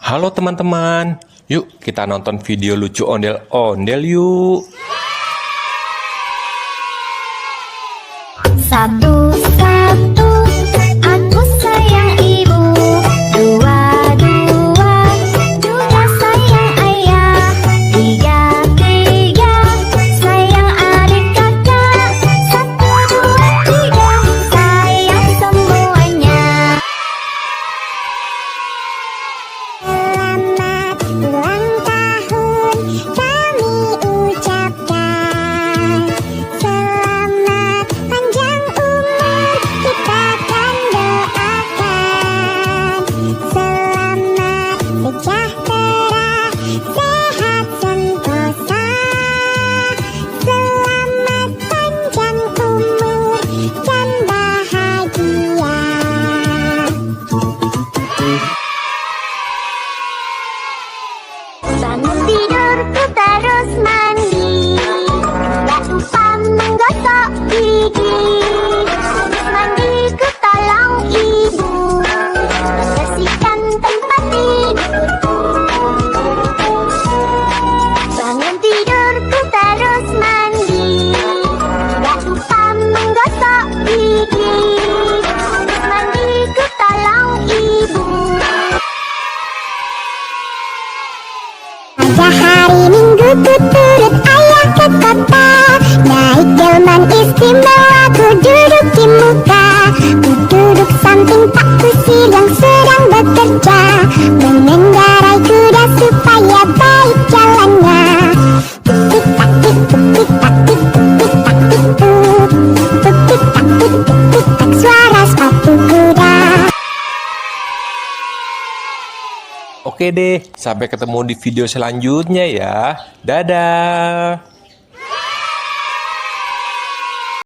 Halo teman-teman, yuk kita nonton video lucu ondel-ondel yuk. Satu, satu, aku sayang ibu. Dua, dua, juga sayang ayah. Tiga, tiga, sayang adik kakak. Satu, dua, tiga, sayang semuanya. Selamat ulang tahun kami ucapkan. Selamat panjang umur kita kan doakan. Selamat sejahtera, sehat sentosa. Selamat panjang umur dan bahagia. Bangun tidurku terus mandi, gak lupa menggosok gigi. Habis mandiku tolong ibu bersihkan tempat tidurku. Bangun tidurku terus mandi, gak lupa menggosok gigi. Habis mandiku tolong ibu. Pada hari Minggu ku turut ayah ke kota. Naik delman istimewa, ku duduk di muka. Ku duduk samping Pak Kusir yang sedang bekerja, mengendarai kuda supaya baik jalannya. Tik tak tik tik tak tik tik tak tik tuk. Tik tak tik tak suara sepatu kuda. Oke deh, sampai ketemu di video selanjutnya ya. Dadah.